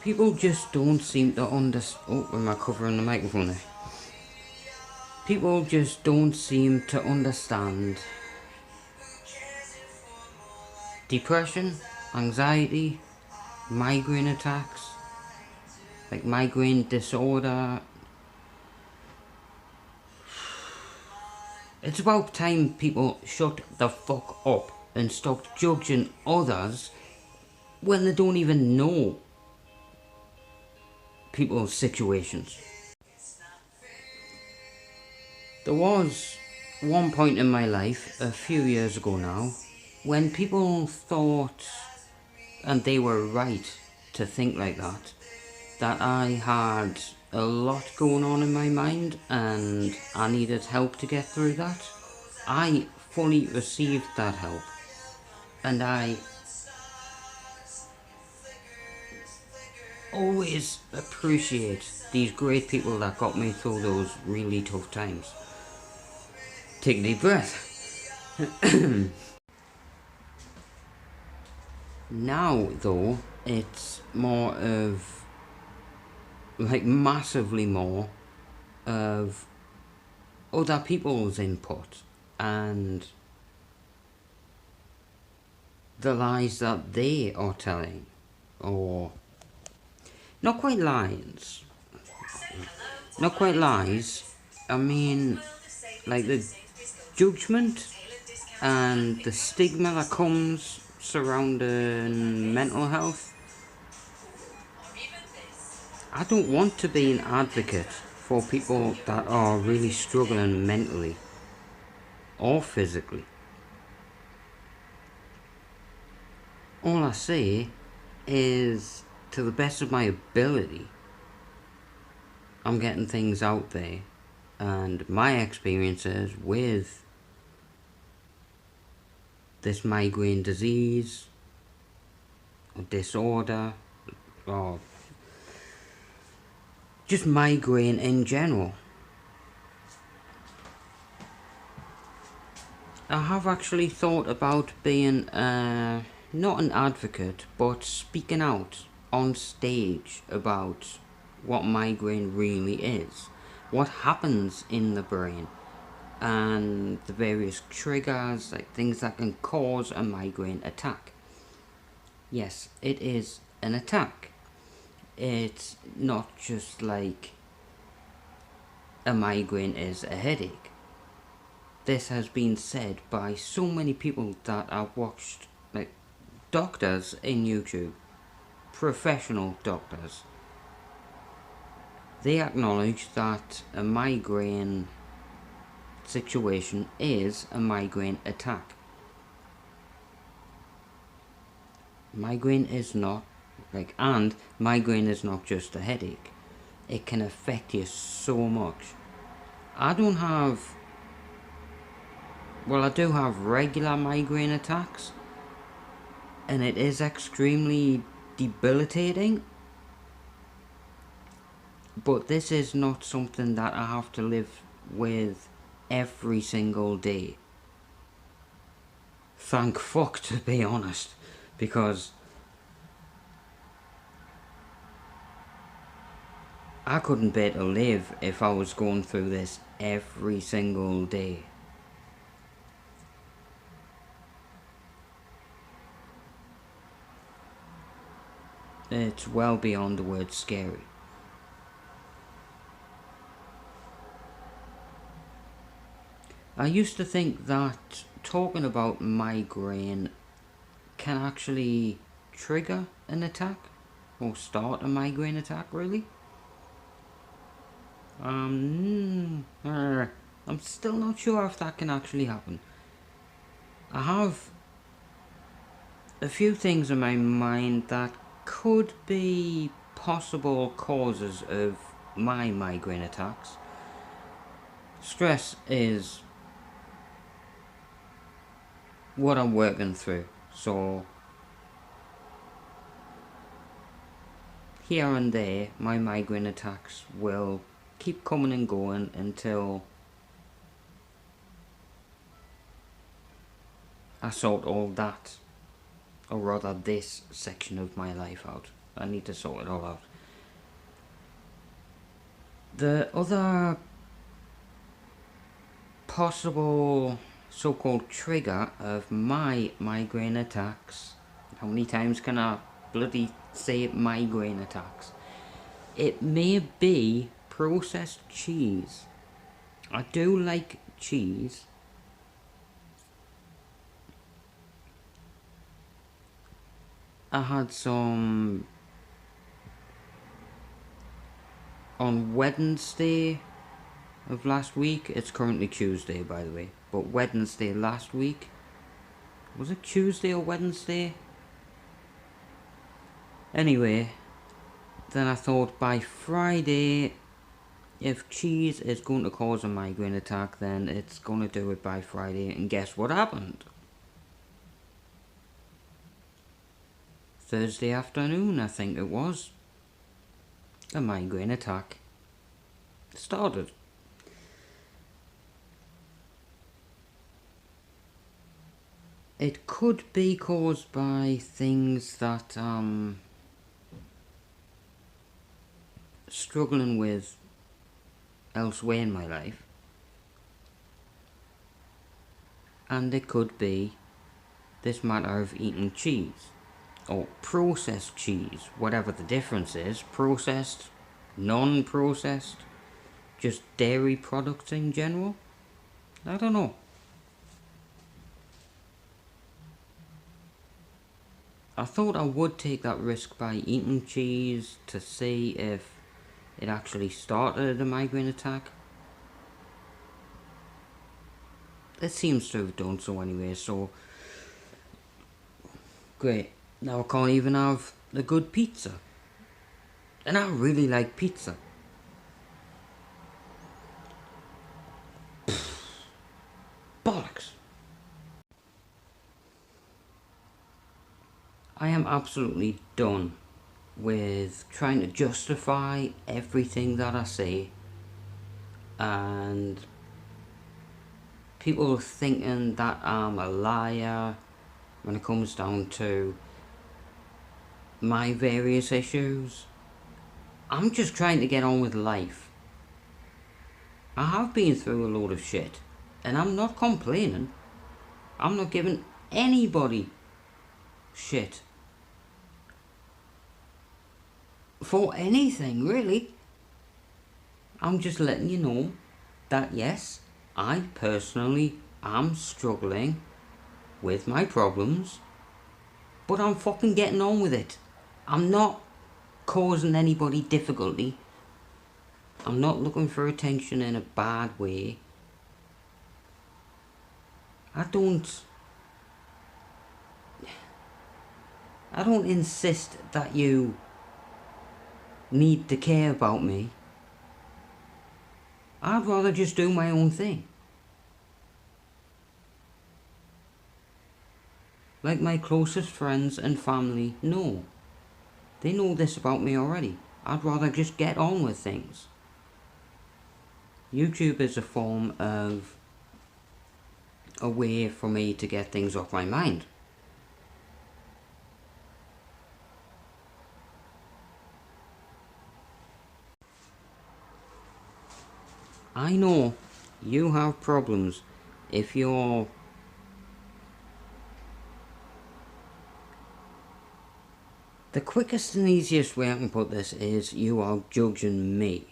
People just don't seem to understand. Oh, am I covering the microphone there? People just don't seem to understand depression, anxiety, migraine attacks, like migraine disorder. It's about time people shut the fuck up and stop judging others when they don't even know people's situations. There was one point in my life, a few years ago now, when people thought, and they were right to think like that I had a lot going on in my mind and I needed help to get through that. I fully received that help, and I always appreciate these great people that got me through those really tough times. Take a deep breath. Now, though, it's more of, like, massively more of other people's input and the lies that they are telling, or not quite lies, not quite lies. I mean, like the judgment and the stigma that comes surrounding mental health. I don't want to be an advocate for people that are really struggling mentally or physically. All I say is, to the best of my ability, I'm getting things out there, and my experiences with this migraine disease or disorder, or just migraine in general. I have actually thought about being not an advocate, but speaking out on stage about what migraine really is, what happens in the brain, and the various triggers, like things that can cause a migraine attack. Yes, it is an attack. It's not just like a migraine is a headache. This has been said by so many people that I've watched, like doctors in YouTube, professional doctors. They acknowledge that a migraine situation is a migraine attack. Migraine is not and migraine is not just a headache. It can affect you so much. I don't have, I do have regular migraine attacks, and it is extremely debilitating, but this is not something that I have to live with every single day. Thank fuck, to be honest, because I couldn't bear to live if I was going through this every single day. It's well beyond the word scary. I used to think that talking about migraine can actually trigger an attack, or start a migraine attack, really. I'm still not sure if that can actually happen. I have a few things in my mind that could be possible causes of my migraine attacks. Stress is what I'm working through, so here and there my migraine attacks will keep coming and going until I sort all that, or rather this section of my life out. I need to sort it all out. The other possible so-called trigger of my migraine attacks, how many times can I bloody say migraine attacks? It may be processed cheese. I do like cheese. I had some on Wednesday of last week. It's currently Tuesday, by the way, but Wednesday last week. Was it Tuesday or Wednesday? Anyway, then I thought by Friday, if cheese is going to cause a migraine attack, then it's going to do it by Friday. And guess what happened? Thursday afternoon, I think it was, a migraine attack started. It could be caused by things that I'm struggling with elsewhere in my life. And it could be this matter of eating cheese. Or processed cheese, whatever the difference is. Processed, non-processed, just dairy products in general. I don't know. I thought I would take that risk by eating cheese to see if it actually started a migraine attack. It seems to have done so anyway, so great. Now I can't even have the good pizza. And I really like pizza. Bollocks. I am absolutely done with trying to justify everything that I say, and people thinking that I'm a liar when it comes down to my various issues. I'm just trying to get on with life. I have been through a load of shit, and I'm not complaining. I'm not giving anybody shit for anything, really. I'm just letting you know that yes, I personally am struggling with my problems, but I'm fucking getting on with it. I'm not causing anybody difficulty. I'm not looking for attention in a bad way. I don't insist that you need to care about me. I'd rather just do my own thing. Like my closest friends and family know. They know this about me already. I'd rather just get on with things. YouTube is a form of a way for me to get things off my mind. I know you have problems if you're the quickest and easiest way I can put this is you are judging me.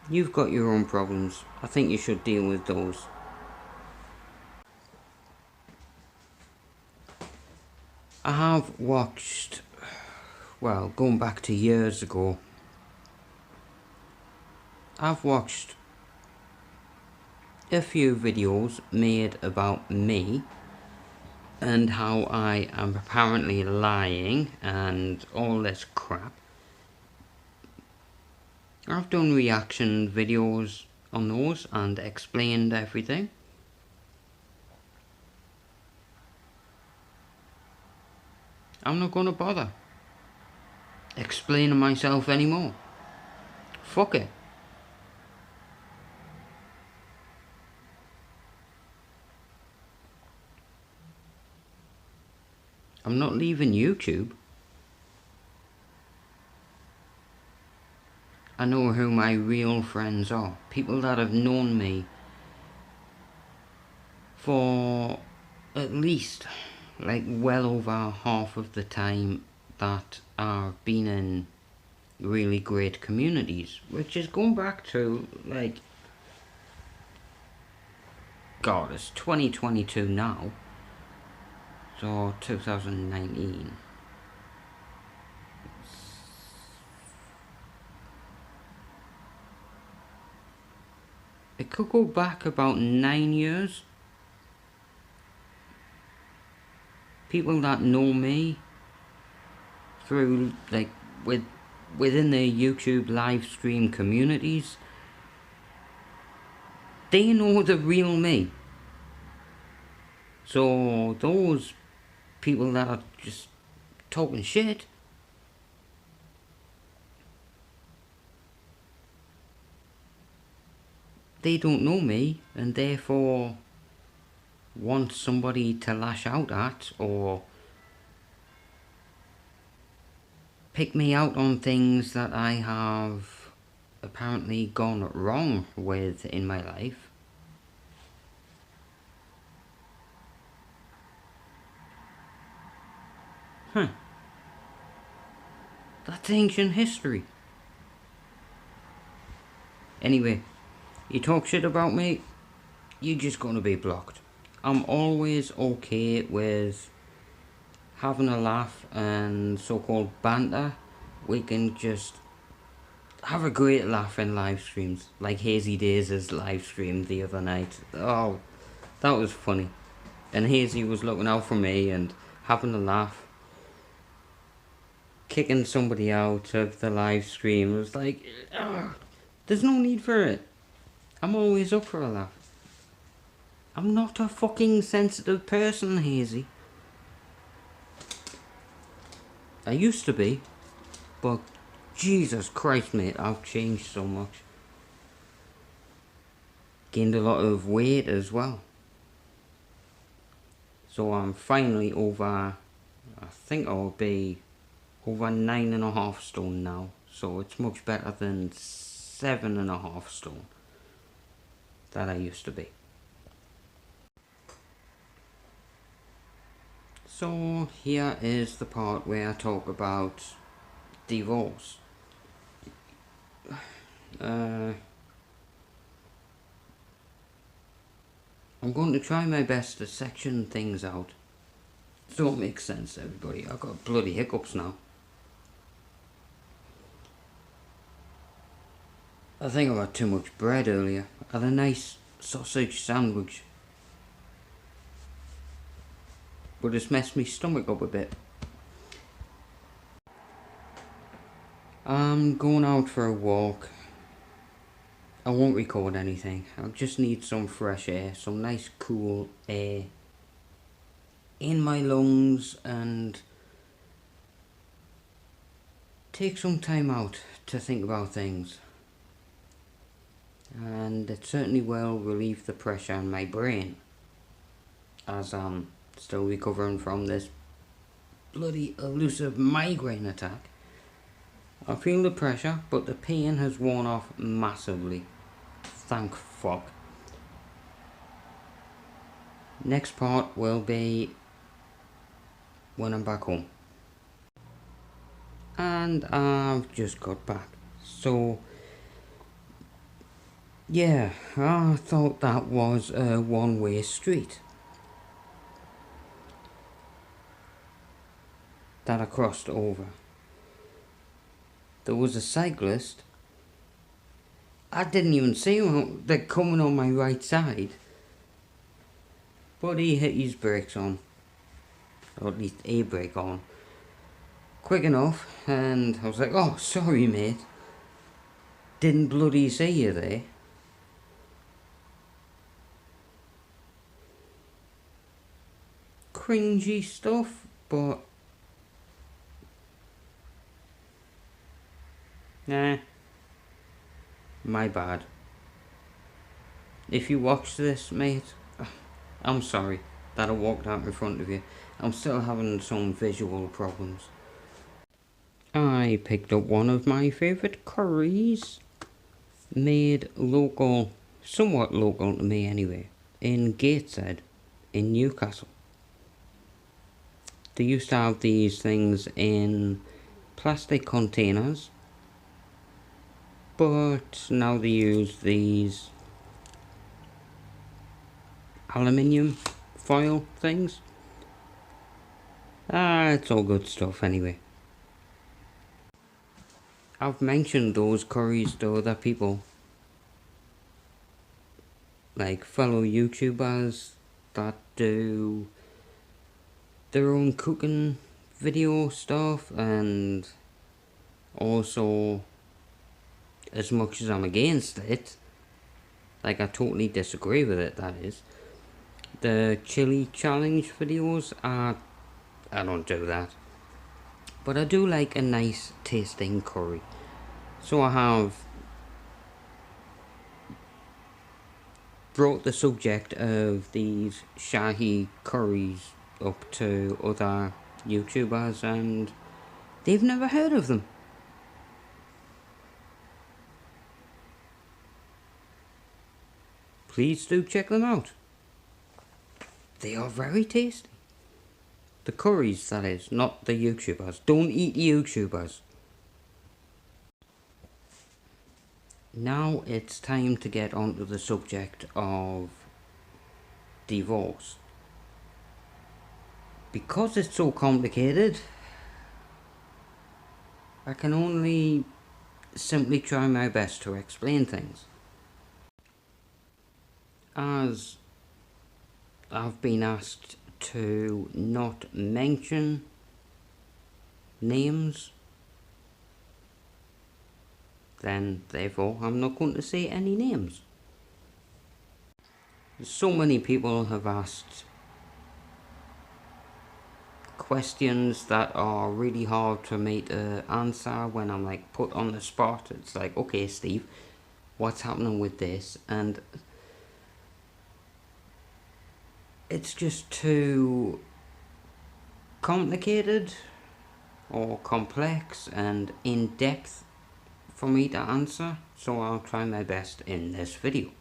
You've got your own problems. I think you should deal with those. I have watched, well, going back to years ago, I've watched a few videos made about me and how I am apparently lying and all this crap. I've done reaction videos on those and explained everything. I'm not gonna bother explaining myself anymore. Fuck it. I'm not leaving YouTube. I know who my real friends are. People that have known me for at least like well over half of the time that I've been in really great communities, which is going back to like, God, it's 2022 now, so 2019. It could go back about 9 years. People that know me through like within the YouTube live stream communities, they know the real me. So those people that are just talking shit, they don't know me, and therefore want somebody to lash out at or pick me out on things that I have apparently gone wrong with in my life. Huh. That's ancient history. Anyway, you talk shit about me, you're just gonna be blocked. I'm always okay with having a laugh and so-called banter. We can just have a great laugh in live streams, like Hazy Days' live stream the other night. Oh, that was funny. And Hazy was looking out for me and having a laugh. Kicking somebody out of the live stream. It was like, there's no need for it. I'm always up for a laugh. I'm not a fucking sensitive person, Hazy. I used to be, but Jesus Christ, mate, I've changed so much. Gained a lot of weight as well. So I'm finally over, I think I'll be over 9.5 stone now. So it's much better than 7.5 stone that I used to be. So here is the part where I talk about divorce. I'm going to try my best to section things out so it makes sense to everybody. I've got bloody hiccups now. I think I had too much bread earlier. I had a nice sausage sandwich, but it's messed my stomach up a bit. I'm going out for a walk. I won't record anything. I just need some fresh air, some nice cool air in my lungs, and take some time out to think about things. And it certainly will relieve the pressure on my brain, as I'm still recovering from this bloody elusive migraine attack. I feel the pressure, but the pain has worn off massively. Thank fuck. Next part will be when I'm back home. And I've just got back. So, yeah, I thought that was a one-way street that I crossed over. There was a cyclist. I didn't even see him. They're coming on my right side. But he hit his brakes on. Or at least a brake on. Quick enough. And I was like, oh, sorry mate. Didn't bloody see you there. Cringy stuff, but nah, my bad. If you watch this, mate, I'm sorry that I walked out in front of you. I'm still having some visual problems. I picked up one of my favourite curries, made local, somewhat local to me anyway, in Gateshead, in Newcastle. They used to have these things in plastic containers, but now they use these aluminium foil things. It's all good stuff anyway. I've mentioned those curries to other people, like fellow YouTubers that do their own cooking video stuff, and also, as much as I'm against it, like I totally disagree with it, that is, the chili challenge videos, I don't do that. But I do like a nice tasting curry. So I have brought the subject of these Shahi curries up to other YouTubers, and they've never heard of them. Please do check them out. They are very tasty. The curries, that is, not the YouTubers. Don't eat the YouTubers. Now it's time to get onto the subject of divorce. Because it's so complicated, I can only simply try my best to explain things. As I've been asked to not mention names, then therefore I'm not going to say any names. So many people have asked questions that are really hard for me to answer when I'm like put on the spot. It's like, okay Steve, what's happening with this? And it's just too complicated or complex and in-depth for me to answer, so I'll try my best in this video.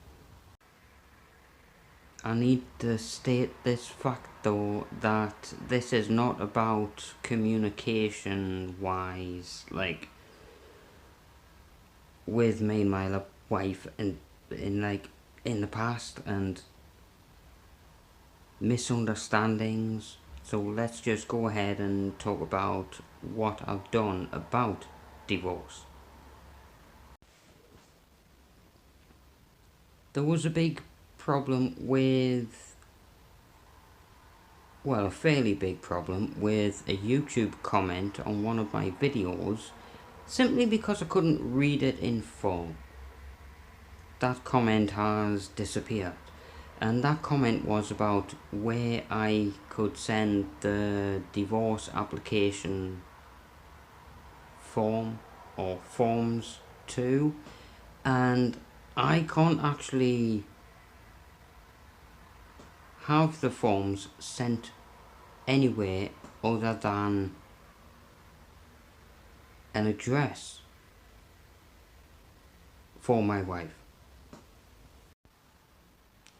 I need to state this fact though, that this is not about communication wise, like with me and my wife in the past, and misunderstandings. So let's just go ahead and talk about what I've done about divorce. There was a big problem with, well, a fairly big problem with a YouTube comment on one of my videos, simply because I couldn't read it in full. That comment has disappeared, and that comment was about where I could send the divorce application form or forms to, and I can't actually have the forms sent anywhere other than an address for my wife.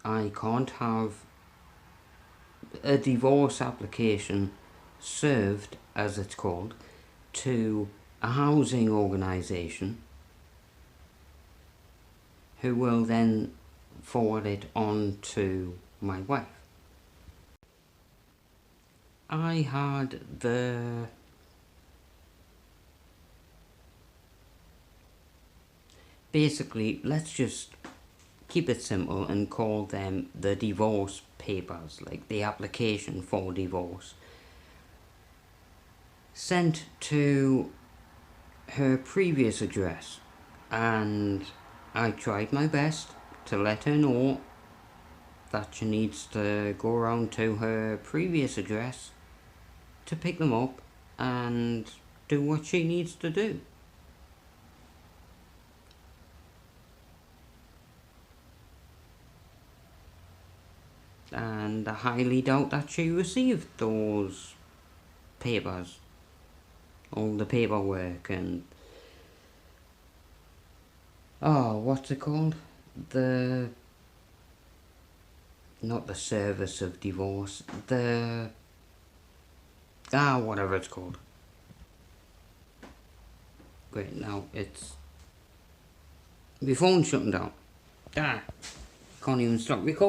I can't have a divorce application served, as it's called, to a housing organisation who will then forward it on to my wife. I had the basically, let's just keep it simple and call them the divorce papers, like the application for divorce, sent to her previous address, and I tried my best to let her know that she needs to go around to her previous address to pick them up and do what she needs to do. and I highly doubt that she received those papers, all the paperwork and what's it called? The Not the service of divorce, whatever it's called. Great, now it's my phone's shutting down. Can't even stop recording.